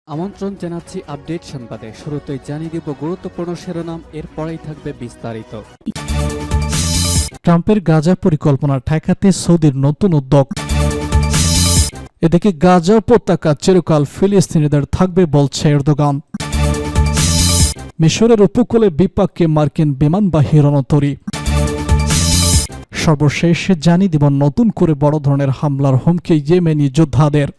আমন্ত্রণ জানাচ্ছি আপডেট সংবাদে। শুরুতেই জানিয়ে দিব গুরুত্বপূর্ণ শিরোনাম, এরপরেই থাকবে বিস্তারিত। ট্রাম্পের গাজা পরিকল্পনা ঠেকাতে সৌদির নতুন উদ্যোগ। এদিকে গাজা উপত্যকা চিরকাল ফিলিস্তিনিদের থাকবে বলছে এরদোগান। মিশরের উপকূলে বিপাকে মার্কিন বিমানবাহী রণতরী। সর্বশেষ জানিয়ে দিব নতুন করে বড় ধরনের হামলার হুমকি ইয়েমেনি যোদ্ধাদের।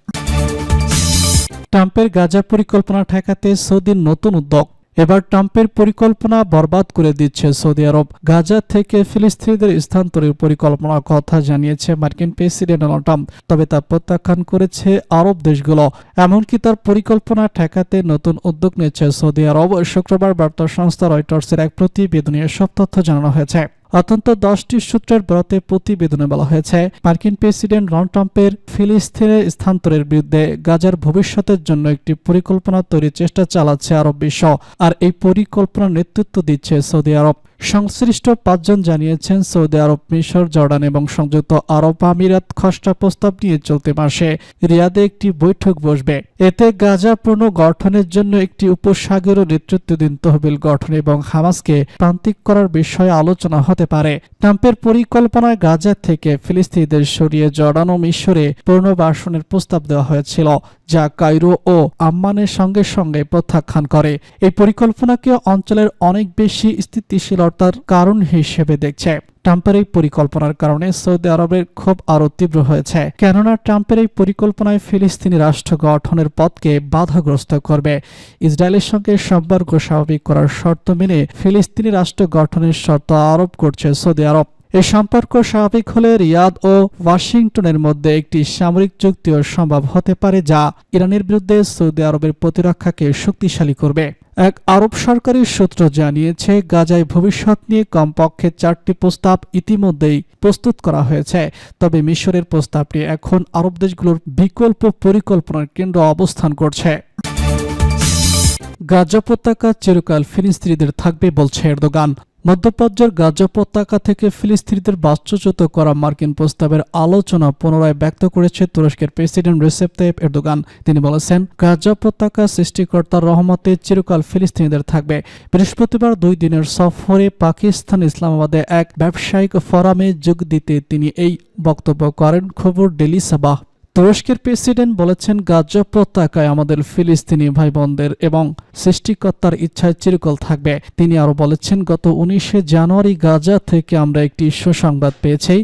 ট্রাম্পের গাজা পরিকল্পনা ঠেকাতে সৌদির নতুন উদ্যোগ। এবার ট্রাম্পের পরিকল্পনা বরবাদ করে দিচ্ছে সৌদি আরব। গাজা থেকে ফিলিস্তিনিদের স্থানান্তরের পরিকল্পনার কথা জানিয়েছে মার্কিন প্রেসিডেন্ট ডোনাল্ড ট্রাম্প, তবে তা প্রত্যাখ্যান করেছে আরব দেশগুলো। এমনকি তার পরিকল্পনা ঠেকাতে নতুন উদ্যোগ নিয়েছে সৌদি আরব। শুক্রবার বার্তা সংস্থা রয়টার্সের এক প্রতিবেদনে এসব তথ্য জানানো হয়েছে। অত্যন্ত 10টি সূত্রের বরাতে প্রতিবেদনে বলা হয়েছে, মার্কিন প্রেসিডেন্ট ডোনাল্ড ট্রাম্পের ফিলিস্তিনের স্থানান্তরের বিরুদ্ধে গাজার ভবিষ্যতের জন্য একটি পরিকল্পনা তৈরির চেষ্টা চালাচ্ছে আরব বিশ্ব, আর এই পরিকল্পনার নেতৃত্ব দিচ্ছে সৌদি আরব। সংশ্লিষ্ট 5 জন জানিয়েছেন, সৌদি আরব, মিশর, জর্ডান এবং সংযুক্ত আরব আমিরাত খসড়া প্রস্তাব নিয়ে চলতি মাসে রিয়াদে একটি বৈঠক বসবে। এতে গাজা পুনর্গঠনের জন্য একটি উপসাগরীয় নেতৃত্বাধীন তহবিল গঠন এবং হামাসকে প্রান্তিক করার বিষয়ে আলোচনা হতে পারে। ট্রাম্পের পরিকল্পনায় গাজা থেকে ফিলিস্তিনিদের সরিয়ে জর্ডান ও মিশরে পুনর্বাসনের প্রস্তাব দেওয়া হয়েছিল, যা কায়রো ও আম্মানের সঙ্গে সঙ্গে প্রত্যাখ্যান করে। এই পরিকল্পনাকে অঞ্চলের অনেক বেশি স্থিতিশীলতার কারণ হিসেবে দেখছে। ট্রাম্পের এই পরিকল্পনার কারণে সৌদি আরবের ক্ষোভ আরও তীব্র হয়েছে, কেননা ট্রাম্পের এই পরিকল্পনায় ফিলিস্তিনি রাষ্ট্র গঠনের পথকে বাধাগ্রস্ত করবে। ইসরায়েলের সঙ্গে সম্পর্ক স্বাভাবিক করার শর্ত মেনে ফিলিস্তিনি রাষ্ট্র গঠনের শর্ত আরোপ করছে সৌদি আরব। এই সম্পর্ক স্বাভাবিক হলে রিয়াদ ও ওয়াশিংটনের মধ্যে একটি সামরিক চুক্তিও সম্ভব হতে পারে, যা ইরানের বিরুদ্ধে সৌদি আরবের প্রতিরক্ষাকে শক্তিশালী করবে। এক আরব সরকারি সূত্র জানিয়েছে, গাজায় ভবিষ্যৎ নিয়ে কমপক্ষে 4টি প্রস্তাব ইতিমধ্যেই প্রস্তুত করা হয়েছে, তবে মিশরের প্রস্তাবটি এখন আরব দেশগুলোর বিকল্প পরিকল্পনার কেন্দ্র অবস্থান করছে। গাজা উপত্যকা চিরকাল ফিলিস্তিনিদের থাকবে বলছে এরদোগান। মধ্যপ্রাচ্যের গাজা উপত্যকা থেকে ফিলিস্তিনিদের বাস্তুচ্যুত করা মার্কিন প্রস্তাবের আলোচনা পুনরায় ব্যক্ত করেছে তুরস্কের প্রেসিডেন্ট রিসেপ তাইয়িপ এরদোগান। তিনি বলেছেন, গাজা উপত্যকা সৃষ্টিকর্তার রহমতে চিরকাল ফিলিস্তিনিদের থাকবে। বৃহস্পতিবার 2 দিনের সফরে পাকিস্তান ইসলামাবাদে এক ব্যবসায়িক ফোরামে যোগ দিতে তিনি এই বক্তব্য করেন। খবর ডেলি সাবাহ। তুরস্কের প্রেসিডেন্ট বলেছেন, গাজা উপত্যকায় আমাদের ফিলিস্তিনি ভাই বোনদের এবং সৃষ্টিকর্তার ইচ্ছায় চিরকাল থাকবে। তিনি আরও বলেছেন, গত 19শে জানুয়ারি গাজা থেকে আমরা একটি সুসংবাদ পেয়েছি।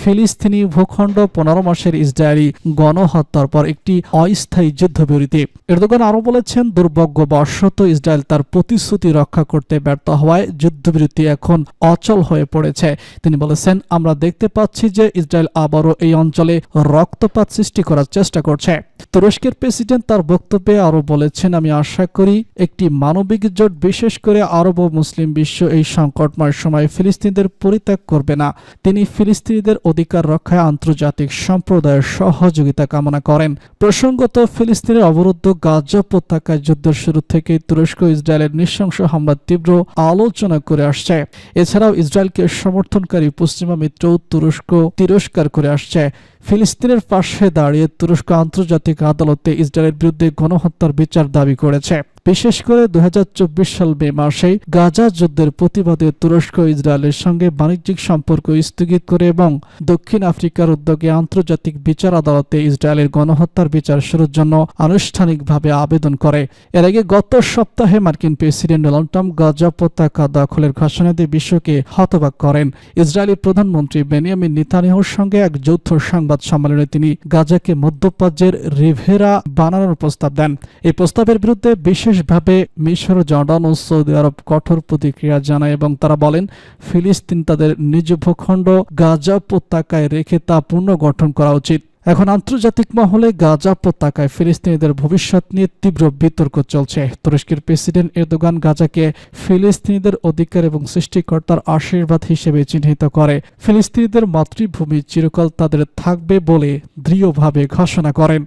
ফিলিস্তিনি ভূখণ্ড 15 মাসের ইসরায়েলি গণহত্যার পর একটি অস্থায়ী যুদ্ধবিরতি। এরদোগান আরও বলেছেন, দুর্ভাগ্যবশত ইসরায়েল তার প্রতিশ্রুতি রক্ষা করতে ব্যর্থ হওয়ায় যুদ্ধবিরতি এখন অচল হয়ে পড়েছে। তিনি বলেছেন, আমরা দেখতে পাচ্ছি যে ইসরায়েল আবারও এই অঞ্চলে রক্তপাত সৃষ্টি করার চেষ্টা করছে। তুরস্কের প্রেসিডেন্ট তার বক্তব্যে আরো বলেছেন, আমি আশা করি একটি মানবিক জোট, বিশেষ করে আরব ও মুসলিম বিশ্ব এই সংকটময় সময়ে ফিলিস্তিনিদের পরিত্যাগ করবে না। তিনি ফিলিস্তিনিদের অধিকার রক্ষায় আন্তর্জাতিক সম্প্রদায়ের সহযোগিতা কামনা করেন। প্রসঙ্গত, ফিলিস্তিনের অবরুদ্ধ গাজা উপত্যকায় যুদ্ধের শুরু থেকে তুরস্ক ইসরায়েলের নৃশংস হামলার তীব্র আলোচনা করে আসছে। এছাড়াও ইসরায়েলকে সমর্থনকারী পশ্চিমা মিত্র তুরস্ক তিরস্কার করে আসছে। ফিলিস্তিনের পাশে দাঁড়িয়ে তুরস্ক আন্তর্জাতিক আদালতে ইসরায়েলের বিরুদ্ধে গণহত্যার বিচার দাবি করেছে। বিশেষ করে 2024 সাল মে মাসে গাজা যুদ্ধের প্রতিবাদে তুরস্ক ইসরায়েলের সঙ্গে বাণিজ্যিক সম্পর্ক স্থগিত করে এবং দক্ষিণ আফ্রিকার উদ্যোগে আন্তর্জাতিক বিচার আদালতে ইসরায়েলের গণহত্যার বিচার শুরুর জন্য আনুষ্ঠানিকভাবে আবেদন করে। এর আগে গত সপ্তাহে মার্কিন প্রেসিডেন্ট ডোনাল্ড ট্রাম্প গাজা উপত্যকা দখলের ঘোষণা দিয়ে বিশ্বকে হতবাক করেন। ইসরায়েলি প্রধানমন্ত্রী বেনিয়ামিন নেতানিয়াহুর সঙ্গে এক যৌথ সংবাদ সম্মেলনে তিনি গাজাকে মধ্যপ্রাচ্যের রিভেরা বানানোর প্রস্তাব দেন। এই প্রস্তাবের বিরুদ্ধে বিশেষভাবে মিশর, জর্ডান ও সৌদি আরব কঠোর প্রতিক্রিয়া জানায় এবং তারা বলেন, ফিলিস্তিন তাদের নিজ ভূখণ্ড গাজা উপত্যকায় রেখে তা পুনর্গঠন করা উচিত। এখন আন্তর্জাতিক মহলে গাজা উপত্যকায় ফিলিস্তিনিদের ভবিষ্যৎ নিয়ে তীব্র বিতর্ক চলছে। তুরস্কের প্রেসিডেন্ট এরদোগান গাজাকে ফিলিস্তিনিদের অধিকার এবং সৃষ্টিকর্তার আশীর্বাদ হিসেবে চিহ্নিত করে ফিলিস্তিনিদের মাতৃভূমি চিরকাল তাদের থাকবে বলে দৃঢ়ভাবে ঘোষণা করেন।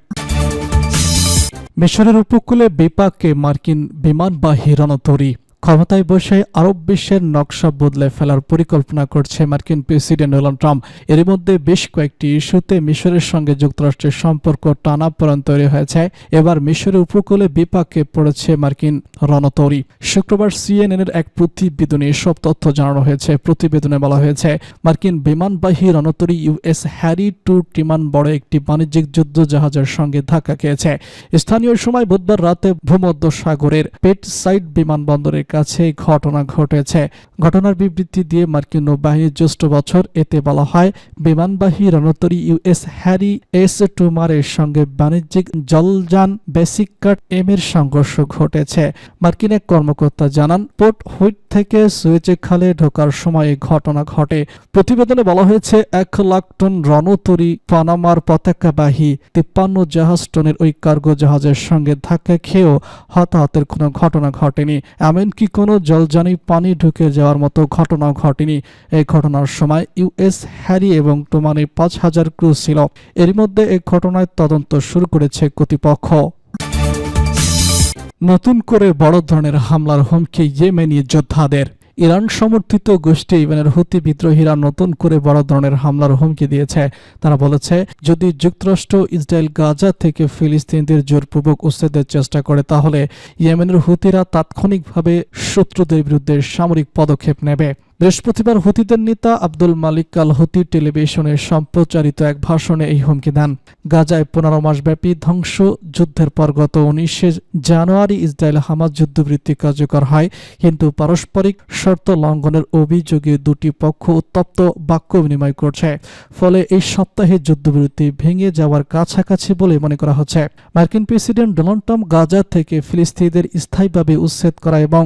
মিশরের উপকূলে বিপাকে মার্কিন বিমানবাহী রণতরী। ক্ষমতায় বসে আরব বিশ্বের নকশা বদলে ফেলার পরিকল্পনা করছে মার্কিন প্রেসিডেন্ট ডোনাল্ড ট্রাম্প। এর মধ্যে বেশ কয়েকটি ইস্যুতে মিশরের সঙ্গে যুক্তরাষ্ট্রের সম্পর্ক টানাপোড়েন তৈরি হয়েছে। এবার মিশরের উপকূলে বিপাকে পড়েছে মার্কিন রণতরী। শুক্রবার সিএনএনের এক প্রতিবেদনে এসব তথ্য জানানো হয়েছে। প্রতিবেদনে বলা হয়েছে, মার্কিন বিমানবাহী রণতরী ইউএস হ্যারি 2 টিমান বড় একটি বাণিজ্যিক যুদ্ধ জাহাজের সঙ্গে ধাক্কা খেয়েছে। স্থানীয় সময় বুধবার রাতে ভূমধ্য সাগরের পেটসাইড বিমানবন্দরের কাছে ঘটনা ঘটেছে। ঘটনার বিবৃতি দিয়ে মার্কিন নৌবাহিনীর জ্যেষ্ঠ বছর এতে বলা হয়, বিমানবাহী রণতরী ইউএস হ্যারি S2 মারের সঙ্গে বাণিজ্যিক জলযান বেসিক কাট এম এর সংঘর্ষ ঘটেছে। মার্কিন এক কর্মকর্তা জানান, পোর্ট হুইট থেকে সুয়েজ খালে ঢোকার সময় এই ঘটনা ঘটে। প্রতিবেদনে বলা হয়েছে, 1 লাখ টন রণতরী পানামার পতাকাবাহী 53 জাহাজ টনের ওই কার্গো জাহাজের সঙ্গে ধাক্কা খেয়েও হতাহতের কোনো ঘটনা ঘটেনি। এমনকি কোনো জলযানে পানি ঢুকে যাওয়ার মতো ঘটনাও ঘটেনি। এই ঘটনার সময় ইউএস হ্যারি এবং টোমানে 5000 ক্রু ছিল। এর মধ্যে এই ঘটনায় তদন্ত শুরু করেছে কর্তৃপক্ষ। নতুন করে বড় ধরনের হামলার হুমকি ইয়েমেনি যোদ্ধাদের। ইরান সমর্থিত গোষ্ঠী ইয়েমেনের হুতি বিদ্রোহীরা নতুন করে বড় ধরনের হামলার হুমকি দিয়েছে। তারা বলেছে, যদি যুক্তরাষ্ট্র ইসরায়েল গাজা থেকে ফিলিস্তিনিদের জোরপূর্বক উচ্ছেদের চেষ্টা করে, তাহলে ইয়েমেনের হুতিরা তাৎক্ষণিকভাবে শত্রুদের বিরুদ্ধে সামরিক পদক্ষেপ নেবে। বৃহস্পতিবার হুতিদের নেতা আব্দুল মালিক আল হুতি টেলিভিশনে সম্প্রচারিত এক ভাষণে এই হুমকি দেন। গাজায় 15 মাসব্যাপী ধ্বংস যুদ্ধের পর গত 19 জানুয়ারি ইসরায়েল হামাস যুদ্ধবৃত্তি কার্যকর হয়, কিন্তু পারস্পরিক শর্ত লঙ্ঘনের অভিযোগে দুটি পক্ষ উত্তপ্ত বাক্য বিনিময় করছে। ফলে এই সপ্তাহে যুদ্ধবিরতি ভেঙে যাওয়ার কাছাকাছি বলে মনে করা হচ্ছে। মার্কিন প্রেসিডেন্ট ডোনাল্ড ট্রাম্প গাজা থেকে ফিলিস্তিনিদের স্থায়ীভাবে উচ্ছেদ করা এবং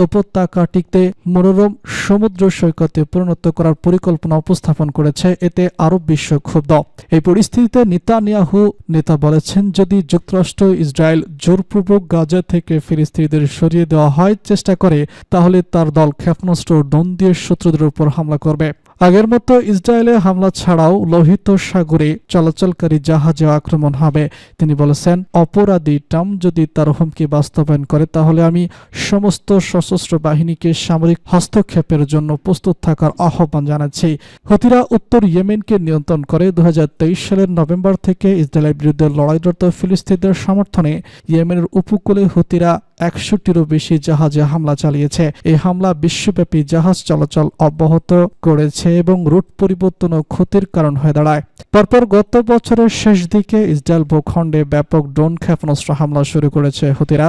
উপত্যকাটিতে মনোরম সমুদ্র সৈকতে পরিণত করার পরিকল্পনা উপস্থাপন করেছে। এতে আরব বিশ্ব ক্ষুব্ধ। এই পরিস্থিতিতে নেতানিয়াহু নেতা বলেছেন, যদি যুক্তরাষ্ট্র ইসরায়েল জোরপূর্বক গাজা থেকে ফিলিস্তিনিদের সরিয়ে দেওয়া হয় চেষ্টা করে, তাহলে তার দল ক্ষেপণাস্ত্র ও ড্রোন দিয়ে শত্রুদের উপর হামলা করবে। আগের মতো ইসরায়েলে হামলা ছাড়াও লোহিত সাগরে চলাচলকারী জাহাজে আক্রমণ হবে। তিনি বলেছেন, অপরাধী ট্রাম্প যদি তার হুমকি বাস্তবায়ন করে, তাহলে আমি সমস্ত সশস্ত্র বাহিনীকে সামরিক হস্তক্ষেপের জন্য প্রস্তুত থাকার আহ্বান জানাচ্ছি। হুতিরা উত্তর ইয়েমেনকে নিয়ন্ত্রণ করে। 2023 সালের নভেম্বর থেকে ইসরায়েলের বিরুদ্ধে লড়াইরত ফিলিস্তিনিদের সমর্থনে ইয়েমেনের উপকূলে হুতিরা 100টিরও বেশি জাহাজে হামলা চালিয়েছে। এই হামলা বিশ্বব্যাপী জাহাজ চলাচল অব্যাহত করেছে এবং রুট পরিবর্তন ও ক্ষতির কারণ হয়ে দাঁড়ায়। পরপর গত বছরের শেষ দিকে ইসরায়েল ভূখণ্ডে ব্যাপক ড্রোন ক্ষেপণাস্ত্র হামলা শুরু করেছে হুতিরা।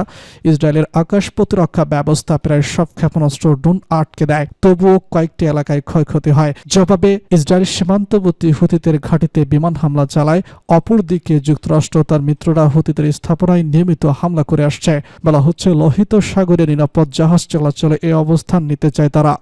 ইসরায়েলের আকাশ প্রতিরক্ষা ব্যবস্থা প্রায় সব ক্ষেপণাস্ত্র ড্রোন আটকে দেয়, তবুও কয়েকটি এলাকায় ক্ষয়ক্ষতি হয়। জবাবে ইসরায়েল সীমান্তবর্তী হুতিদের ঘাঁটিতে বিমান হামলা চালায়। অপরদিকে যুক্তরাষ্ট্র তার মিত্ররা হুতিদের স্থাপনায় নিয়মিত হামলা করে আসছে। বলা হচ্ছে, লোহিত সাগরে নিরাপদ জাহাজ চলাচলে এই অবস্থান নিতে চায় তারা।